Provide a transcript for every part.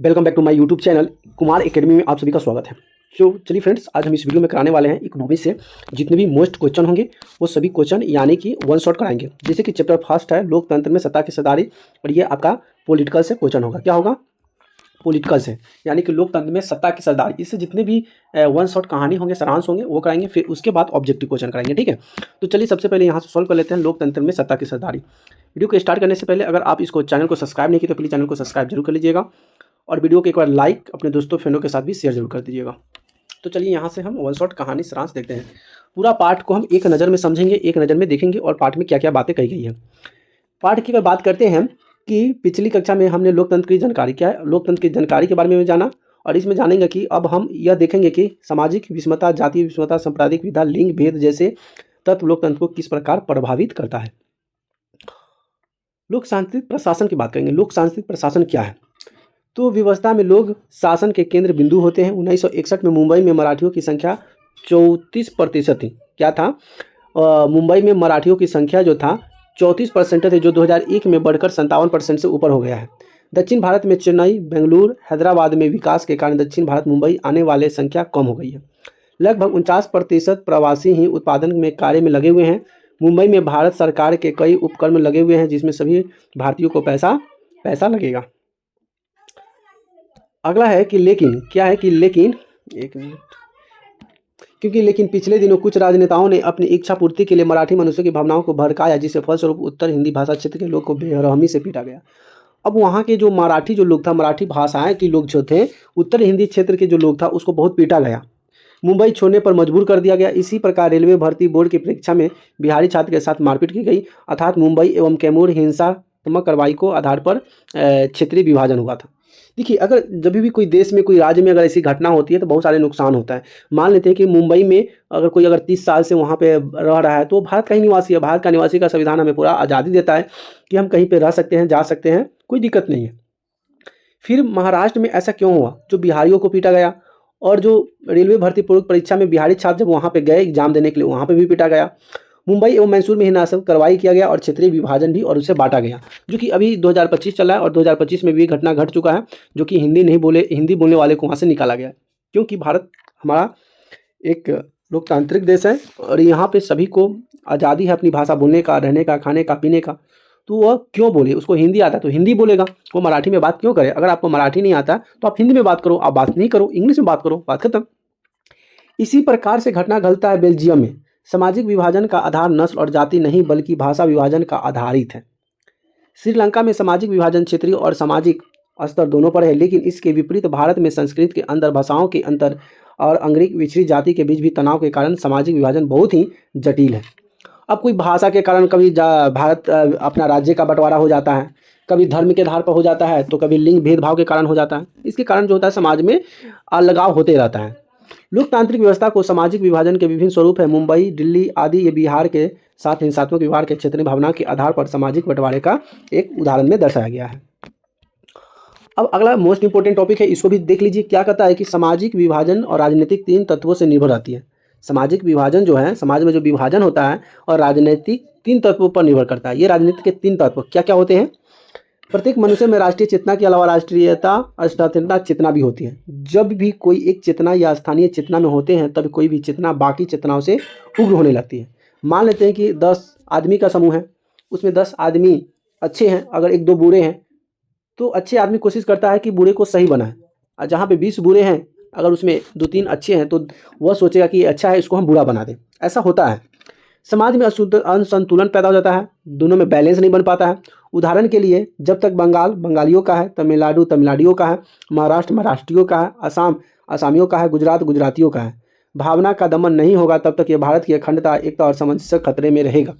Welcome back to my YouTube channel Kumar academy में आप सभी का स्वागत है। तो चलिए फ्रेंड्स, आज हम इस वीडियो में कराने वाले हैं इकोनॉमिक्स से जितने भी मोस्ट क्वेश्चन होंगे वो सभी क्वेश्चन यानी कि वन शॉट कराएंगे। जैसे कि चैप्टर फर्स्ट है लोकतंत्र में सत्ता की सरदारी, और ये आपका पॉलिटिकल से क्वेश्चन होगा। क्या होगा? पॉलिटिकल से, यानी कि लोकतंत्र में सत्ता की सरदारी। इससे जितने भी वन शॉट कहानी होंगे, सारांश होंगे, वो कराएंगे। फिर उसके बाद ऑब्जेक्टिव क्वेश्चन कराएंगे। ठीक है, तो चलिए सबसे पहले यहाँ से सॉल्व कर लेते हैं लोकतंत्र में सत्ता की सरदारी। वीडियो को स्टार्ट करने से पहले अगर आप इसको चैनल को सब्सक्राइब नहीं किए तो प्लीज़ चैनल को सब्सक्राइब जरूर कर लीजिएगा, और वीडियो को एक बार लाइक अपने दोस्तों फ्रेंडों के साथ भी शेयर जरूर कर दीजिएगा। तो चलिए यहाँ से हम वन शॉट कहानी सारांश देखते हैं। पूरा पाठ को हम एक नज़र में समझेंगे, एक नज़र में देखेंगे, और पाठ में क्या क्या बातें कही गई है। पाठ की अगर बात करते हैं कि पिछली कक्षा में हमने लोकतंत्र की जानकारी, क्या है लोकतंत्र की जानकारी के बारे में जाना, और इसमें जानेंगे कि अब हम यह देखेंगे कि सामाजिक विषमता, जातीय विषमता, सांप्रदायिक विधा, लिंग भेद जैसे तत्व लोकतंत्र को किस प्रकार प्रभावित करता है। लोकतांत्रिक प्रशासन की बात करेंगे। लोकतांत्रिक प्रशासन क्या है? तो व्यवस्था में लोग शासन के केंद्र बिंदु होते हैं। 1961 में मुंबई में मराठियों की संख्या 34% थी। क्या था? मुंबई में मराठियों की संख्या जो था 34% थी, जो 2001 में बढ़कर 57% से ऊपर हो गया है। दक्षिण भारत में चेन्नई, बेंगलुरु, हैदराबाद में विकास के कारण दक्षिण भारत मुंबई आने वाले संख्या कम हो गई है। लगभग 49% प्रवासी ही उत्पादन में कार्य में लगे हुए हैं। मुंबई में भारत सरकार के कई उपक्रम लगे हुए हैं जिसमें सभी भारतीयों को पैसा लगेगा। अगला है कि लेकिन, क्या है कि लेकिन, एक मिनट, लेकिन पिछले दिनों कुछ राजनेताओं ने अपनी इच्छा पूर्ति के लिए मराठी मनुष्यों की भावनाओं को भड़काया, जिससे फलस्वरूप उत्तर हिंदी भाषा क्षेत्र के लोग को बेरहमी से पीटा गया। अब वहाँ के जो मराठी जो लोग था, मराठी भाषाएं के लोग जो थे, उत्तर हिंदी क्षेत्र के जो लोग था, उसको बहुत पीटा गया, मुंबई छोड़ने पर मजबूर कर दिया गया। इसी प्रकार रेलवे भर्ती बोर्ड की परीक्षा में बिहारी छात्र के साथ मारपीट की गई, अर्थात मुंबई एवं कैमूर हिंसात्मक कार्रवाई को आधार पर क्षेत्रीय विभाजन हुआ था। देखिए, अगर जब भी कोई देश में, कोई राज्य में अगर ऐसी घटना होती है तो बहुत सारे नुकसान होता है। मान लेते हैं कि मुंबई में अगर 30 साल से वहाँ पे रह रहा है तो भारत का ही निवासी है। भारत का निवासी का संविधान हमें पूरा आज़ादी देता है कि हम कहीं पे रह सकते हैं, जा सकते हैं, कोई दिक्कत नहीं है। फिर महाराष्ट्र में ऐसा क्यों हुआ, जो बिहारियों को पीटा गया, और जो रेलवे भर्ती पूर्व परीक्षा में बिहारी छात्र जब वहाँ पे गए एग्जाम देने के लिए, वहाँ पे भी पीटा गया। मुंबई एवं मैसूर में हिंसात्मक कार्रवाई किया गया और क्षेत्रीय विभाजन भी, और उसे बांटा गया, जो कि अभी 2025 चल रहा है, और 2025 में भी घटना घट चुका है, जो कि हिंदी बोलने वाले को वहाँ से निकाला गया, क्योंकि भारत हमारा एक लोकतांत्रिक देश है और यहाँ पे सभी को आज़ादी है अपनी भाषा बोलने का, रहने का, खाने का, पीने का। तो वह क्यों बोले? उसको हिंदी आता है तो हिंदी बोलेगा, वो मराठी में बात क्यों करे? अगर आपको मराठी नहीं आता तो आप हिंदी में बात करो, आप बात नहीं करो, इंग्लिश में बात करो, बात खत्म। इसी प्रकार से घटना घटता है बेल्जियम में। सामाजिक विभाजन का आधार नस्ल और जाति नहीं बल्कि भाषा विभाजन का आधारित है। श्रीलंका में सामाजिक विभाजन क्षेत्रीय और सामाजिक स्तर दोनों पर है, लेकिन इसके विपरीत भारत में संस्कृत के अंदर, भाषाओं के अंतर और अंग्रेज विचरी जाति के बीच भी तनाव के कारण सामाजिक विभाजन बहुत ही जटिल है। अब कोई भाषा के कारण कभी भारत अपना राज्य का बंटवारा हो जाता है, कभी धर्म के आधार पर हो जाता है, तो कभी लिंग भेदभाव के कारण हो जाता है। इसके कारण जो होता है समाज में अलगाव होते रहता है। लोकतांत्रिक व्यवस्था को सामाजिक विभाजन के विभिन्न स्वरूप है। मुंबई, दिल्ली आदि ये बिहार के साथ हिंसात्मक व्यवहार के क्षेत्रीय भावना के आधार पर सामाजिक बंटवारे का एक उदाहरण में दर्शाया गया है। अब अगला मोस्ट इंपोर्टेंट टॉपिक है, इसको भी देख लीजिए। क्या कहता है कि सामाजिक विभाजन और राजनीतिक 3 तत्वों से निर्भर रहती है। सामाजिक विभाजन जो है, समाज में जो विभाजन होता है, और राजनीतिक 3 तत्वों पर निर्भर करता है। ये राजनीति के 3 तत्व क्या क्या होते हैं? प्रत्येक मनुष्य में राष्ट्रीय चेतना के अलावा राष्ट्रीयता, स्थानीयता चेतना भी होती है। जब भी कोई एक चेतना या स्थानीय चेतना में होते हैं तब कोई भी चेतना बाकी चेतनाओं से उग्र होने लगती है। मान लेते हैं कि 10 आदमी का समूह है, उसमें 10 आदमी अच्छे हैं, अगर 1-2 बुरे हैं, तो अच्छे आदमी कोशिश करता है कि बुरे को सही बनाए, और जहाँ पे 20 बुरे हैं, अगर उसमें 2-3 अच्छे हैं तो वह सोचेगा कि ये अच्छा है, इसको हम बुरा बना दें। ऐसा होता है। समाज में असंतुलन पैदा हो जाता है, दोनों में बैलेंस नहीं बन पाता है। उदाहरण के लिए, जब तक बंगाल बंगालियों का है, तमिलनाडु तमिलनाडियों का है, महाराष्ट्र महाराष्ट्रियों का है, असम असमियों का है, गुजरात गुजरातियों का है, भावना का दमन नहीं होगा तब तक ये भारत की अखंडता, एकता और सामंजस्य खतरे में रहेगा।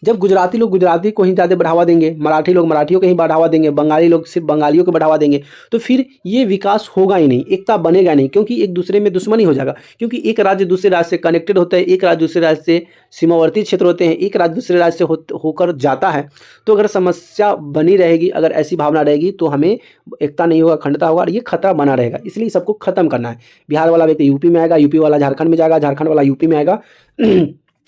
जब गुजराती लोग गुजराती को ही ज़्यादा बढ़ावा देंगे, मराठी लोग मराठियों को ही बढ़ावा देंगे, बंगाली लोग सिर्फ बंगालियों को बढ़ावा देंगे, तो फिर ये विकास होगा ही नहीं, एकता बनेगा नहीं, क्योंकि एक दूसरे में दुश्मनी हो जाएगा। क्योंकि एक राज्य दूसरे राज्य से कनेक्टेड होता है, एक राज्य दूसरे राज्य से सीमावर्ती क्षेत्र होते हैं, एक राज्य दूसरे राज्य से होकर जाता है। तो अगर समस्या बनी रहेगी, अगर ऐसी भावना रहेगी, तो हमें एकता नहीं होगा, अखंडता होगा, और ये खतरा बना रहेगा। इसलिए सबको खत्म करना है। बिहार वाला व्यक्ति यूपी में आएगा, यूपी वाला झारखंड में जाएगा, झारखंड वाला यूपी में आएगा,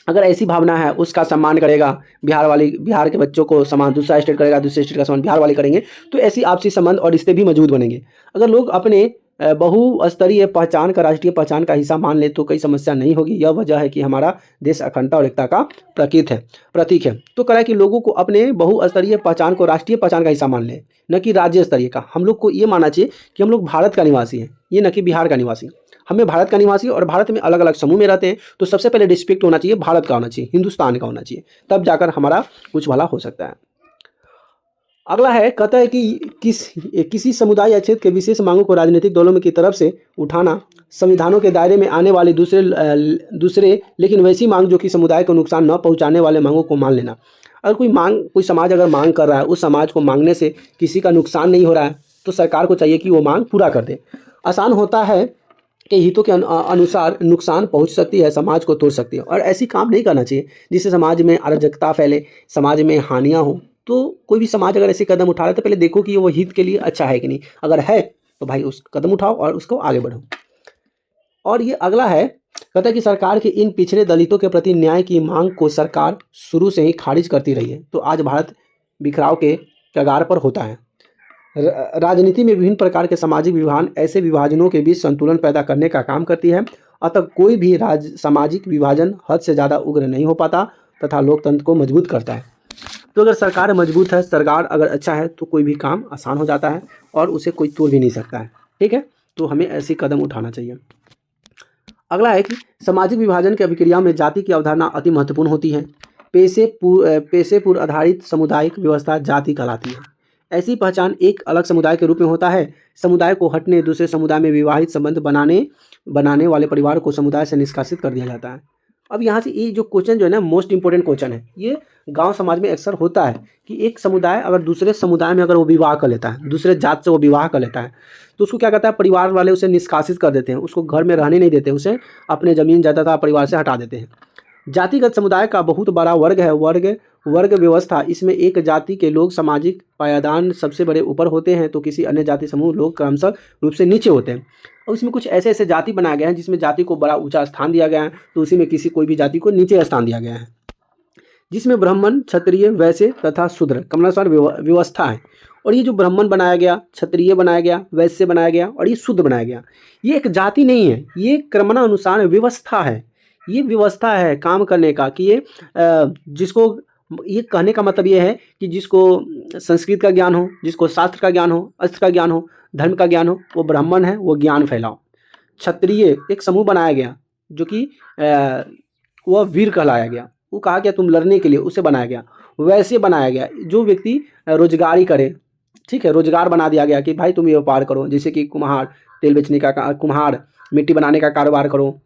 अगर ऐसी भावना है उसका सम्मान करेगा, बिहार के बच्चों को सम्मान दूसरा स्टेट करेगा, दूसरे स्टेट का सम्मान बिहार वाले करेंगे, तो ऐसी आपसी संबंध और रिश्ते भी मजबूत बनेंगे। अगर लोग अपने बहुस्तरीय पहचान का राष्ट्रीय पहचान का हिस्सा मान ले तो कोई समस्या नहीं होगी। यह वजह है कि हमारा देश अखंडता और एकता का प्रतीक है। तो कह रहा है कि लोगों को अपने बहुस्तरीय पहचान को राष्ट्रीय पहचान का हिस्सा मान ले, न कि राज्य स्तरीय का। हम लोग को ये मानना चाहिए कि हम लोग भारत का निवासी हैं, ये न कि बिहार का निवासी। हमें भारत का निवासी और भारत में अलग अलग समूह में रहते हैं, तो सबसे पहले रिस्पेक्ट होना चाहिए, भारत का होना चाहिए, हिंदुस्तान का होना चाहिए, तब जाकर हमारा कुछ भला हो सकता है। अगला है, कहता है कि किसी समुदाय या क्षेत्र के विशेष मांगों को राजनीतिक दलों में की तरफ से उठाना, संविधानों के दायरे में आने वाली दूसरे लेकिन वैसी मांग जो कि समुदाय को नुकसान न पहुंचाने वाले मांगों को मान लेना। अगर कोई समाज अगर मांग कर रहा है, उस समाज को मांगने से किसी का नुकसान नहीं हो रहा है, तो सरकार को चाहिए कि वो मांग पूरा कर दे। आसान होता है के हितों के अनुसार नुकसान पहुंच सकती है, समाज को तोड़ सकती है, और ऐसी काम नहीं करना चाहिए जिससे समाज में अराजकता फैले, समाज में हानियां हो। तो कोई भी समाज अगर ऐसे कदम उठा रहा है तो पहले देखो कि वो हित के लिए अच्छा है कि नहीं। अगर है तो भाई उस कदम उठाओ और उसको आगे बढ़ो। और ये अगला है, कहता है कि सरकार के इन पिछड़े दलितों के प्रति न्याय की मांग को सरकार शुरू से ही खारिज करती रही है। तो आज भारत बिखराव के कगार पर होता है। राजनीति में विभिन्न प्रकार के सामाजिक विभाजन ऐसे विभाजनों के बीच संतुलन पैदा करने का काम करती है। अतः कोई भी सामाजिक विभाजन हद से ज़्यादा उग्र नहीं हो पाता तथा लोकतंत्र को मजबूत करता है। तो अगर सरकार मजबूत है, सरकार अगर अच्छा है, तो कोई भी काम आसान हो जाता है और उसे कोई तोड़ भी नहीं सकता है। ठीक है, तो हमें ऐसी कदम उठाना चाहिए। अगला है कि सामाजिक विभाजन की अभिक्रिया में जाति की अवधारणा अति महत्वपूर्ण होती है। पेशेपुर आधारित सामुदायिक व्यवस्था जाति कहलाती है। ऐसी पहचान एक अलग समुदाय के रूप में होता है। समुदाय को हटने दूसरे समुदाय में विवाहित संबंध बनाने वाले परिवार को समुदाय से निष्कासित कर दिया जाता है। अब यहाँ से ये जो क्वेश्चन जो है ना, मोस्ट इंपॉर्टेंट क्वेश्चन है। ये गांव समाज में अक्सर होता है कि एक समुदाय अगर दूसरे समुदाय में अगर वो विवाह कर लेता है, दूसरे जात से वो विवाह कर लेता है, तो उसको क्या करता है, परिवार वाले उसे निष्कासित कर देते हैं, उसको घर में रहने नहीं देते, उसे अपने ज़मीन जायदाद परिवार से हटा देते हैं। जातिगत समुदाय का बहुत बड़ा वर्ग है, वर्ग व्यवस्था। इसमें एक जाति के लोग सामाजिक पायदान सबसे बड़े ऊपर होते हैं, तो किसी अन्य जाति समूह लोग क्रमशः रूप से नीचे होते हैं। और इसमें कुछ ऐसे ऐसे जाति बनाए गए हैं जिसमें जाति को बड़ा ऊंचा स्थान दिया गया है, तो उसी में कोई भी जाति को नीचे स्थान दिया गया है, जिसमें ब्राह्मण, क्षत्रिय, वैश्य तथा शूद्र क्रमानुसार व्यवस्था है। और ये जो ब्राह्मण बनाया गया, क्षत्रिय बनाया गया, वैश्य बनाया गया और ये शूद्र बनाया गया, ये एक जाति नहीं है, ये क्रमानुसार व्यवस्था है। ये व्यवस्था है काम करने का कि ये जिसको, ये कहने का मतलब ये है कि जिसको संस्कृत का ज्ञान हो, जिसको शास्त्र का ज्ञान हो, अस्त्र का ज्ञान हो, धर्म का ज्ञान हो, वो ब्राह्मण है, वो ज्ञान फैलाओ। क्षत्रिय एक समूह बनाया गया जो कि वह वीर कहलाया गया, वो कहा गया तुम लड़ने के लिए, उसे बनाया गया। वैसे बनाया गया जो व्यक्ति रोजगारी करे, ठीक है, रोजगार बना दिया गया कि भाई तुम ये व्यापार करो, जैसे कि कुम्हार तेल बेचने का, कुम्हार मिट्टी बनाने का कारोबार करो,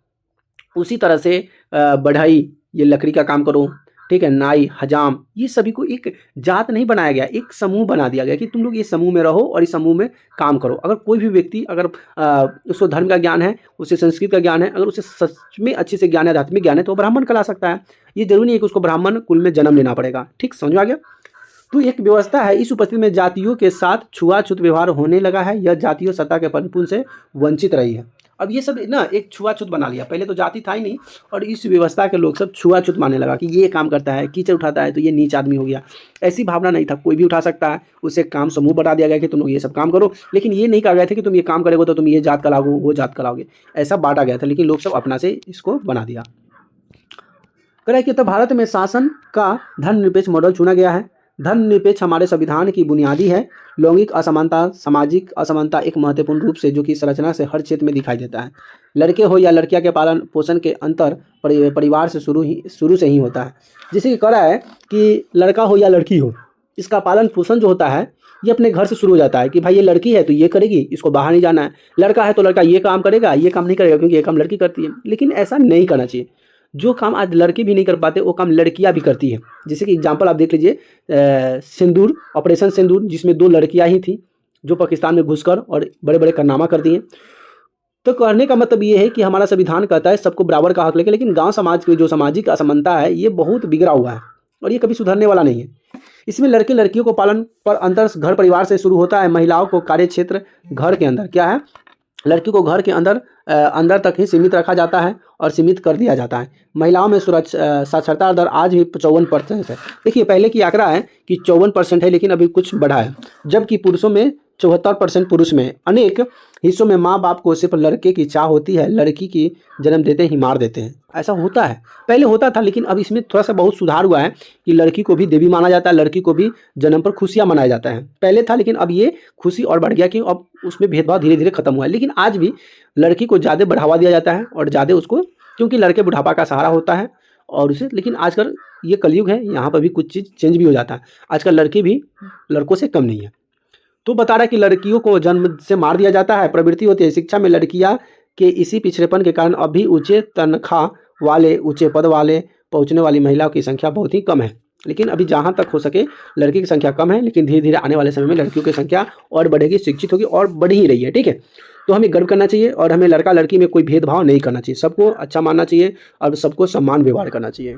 उसी तरह से बढ़ई ये लकड़ी का काम करो, ठीक है, नाई, हजाम, ये सभी को एक जात नहीं बनाया गया, एक समूह बना दिया गया कि तुम लोग ये समूह में रहो और इस समूह में काम करो। अगर कोई भी व्यक्ति अगर उसको धर्म का ज्ञान है, उसे संस्कृत का ज्ञान है, अगर उसे सच में अच्छे से ज्ञान है, आध्यात्मिक ज्ञान है, तो वो ब्राह्मण कहला सकता है। ये जरूरी नहीं है कि उसको ब्राह्मण कुल में जन्म लेना पड़ेगा। ठीक, समझ में आ गया। तो एक व्यवस्था है, इस उपस्थिति में जातियों के साथ छुआछूत व्यवहार होने लगा है। यह जातियों सत्ता के परिपूर्ण से वंचित रही है। अब ये सब ना एक छुआछूत बना लिया, पहले तो जाति था ही नहीं, और इस व्यवस्था के लोग सब छुआछूत मानने लगा कि ये काम करता है, कीचड़ उठाता है तो ये नीच आदमी हो गया। ऐसी भावना नहीं था, कोई भी उठा सकता है। उसे काम समूह बना दिया गया कि तुम लोग ये सब काम करो, लेकिन ये नहीं कहा गया था कि तुम ये काम करोगे तो तुम ये जात कहलाओगे, वो जात कहलाओगे, ऐसा बांटा गया था। लेकिन लोग सब अपना से इसको बना दिया। कह रहा है कि तो भारत में शासन का धर्मनिरपेक्ष मॉडल चुना गया है। धर्मनिरपेक्ष हमारे संविधान की बुनियादी है। लैंगिक असमानता, सामाजिक असमानता एक महत्वपूर्ण रूप से जो कि संरचना से हर क्षेत्र में दिखाई देता है। लड़के हो या लड़कियां के पालन पोषण के अंतर परिवार से शुरू से ही होता है। जैसे कि कह रहा है कि लड़का हो या लड़की हो, इसका पालन पोषण जो होता है ये अपने घर से शुरू हो जाता है कि भाई ये लड़की है तो ये करेगी, इसको बाहर नहीं जाना है। लड़का है तो लड़का ये काम करेगा, ये काम नहीं करेगा, क्योंकि ये काम लड़की करती है। लेकिन ऐसा नहीं करना चाहिए। जो काम आज लड़के भी नहीं कर पाते वो काम लड़कियां भी करती है। जैसे कि एग्जांपल आप देख लीजिए, सिंदूर, ऑपरेशन सिंदूर, जिसमें 2 लड़कियां ही थी जो पाकिस्तान में घुसकर और बड़े बड़े कारनामा कर दिए। तो कहने का मतलब ये है कि हमारा संविधान कहता है सबको बराबर का हक लेके, लेकिन गांव समाज की जो सामाजिक असमानता है ये बहुत बिगड़ा हुआ है और ये कभी सुधरने वाला नहीं है। इसमें लड़के लड़कियों को पालन पर अंतर घर परिवार से शुरू होता है। महिलाओं को कार्य क्षेत्र घर के अंदर क्या है, लड़की को घर के अंदर तक ही सीमित रखा जाता है और सीमित कर दिया जाता है। महिलाओं में साक्षरता दर आज भी 54% है। देखिए पहले की आंकड़ा है कि 54% है, लेकिन अभी कुछ बढ़ा है। जबकि पुरुषों में 74% पुरुष में। अनेक हिस्सों में माँ बाप को सिर्फ लड़के की चाह होती है, लड़की की जन्म देते ही मार देते हैं। ऐसा होता है, पहले होता था, लेकिन अब इसमें थोड़ा सा बहुत सुधार हुआ है कि लड़की को भी देवी माना जाता है, लड़की को भी जन्म पर खुशियाँ मनाया जाता है। पहले था, लेकिन अब ये खुशी और बढ़ गया कि अब उसमें भेदभाव धीरे धीरे खत्म हुआ है। लेकिन आज भी लड़की को ज़्यादा बढ़ावा दिया जाता है और ज़्यादा उसको, क्योंकि लड़के बुढ़ापा का सहारा होता है और उसे, लेकिन आजकल ये कलयुग है, यहाँ पर भी कुछ चीज़ चेंज भी हो जाता है। आजकल लड़की भी लड़कों से कम नहीं है। तो बता रहा है कि लड़कियों को जन्म से मार दिया जाता है, प्रवृत्ति होती है। शिक्षा में लड़कियां के इसी पिछड़ेपन के कारण अभी ऊंचे तनख्वाह वाले, ऊंचे पद वाले पहुंचने वाली महिलाओं की संख्या बहुत ही कम है। लेकिन अभी जहां तक हो सके लड़की की संख्या कम है, लेकिन धीरे धीरे आने वाले समय में लड़कियों की संख्या और बढ़ेगी, शिक्षित होगी और बढ़ ही रही है। ठीक है, तो हमें गर्व करना चाहिए और हमें लड़का लड़की में कोई भेदभाव नहीं करना चाहिए, सबको अच्छा मानना चाहिए और सबको सम्मान व्यवहार करना चाहिए।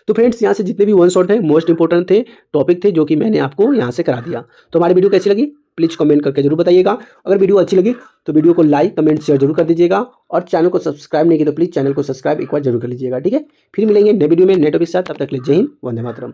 तो फ्रेंड्स, यहाँ से जितने भी वन शॉट थे, मोस्ट इंपॉर्टेंट थे, टॉपिक थे, जो कि मैंने आपको यहाँ से करा दिया। तो हमारी वीडियो कैसी लगी प्लीज़ कमेंट करके जरूर बताइएगा। अगर वीडियो अच्छी लगी तो वीडियो को लाइक कमेंट शेयर जरूर कर दीजिएगा और चैनल को सब्सक्राइब नहीं किया तो प्लीज़ चैनल को सब्सक्राइब एक बार जरूर कर लीजिएगा। ठीक है, फिर मिलेंगे नए वीडियो में नए टॉपिक के साथ। तब तक के लिए जय हिंद, वंदे मातरम।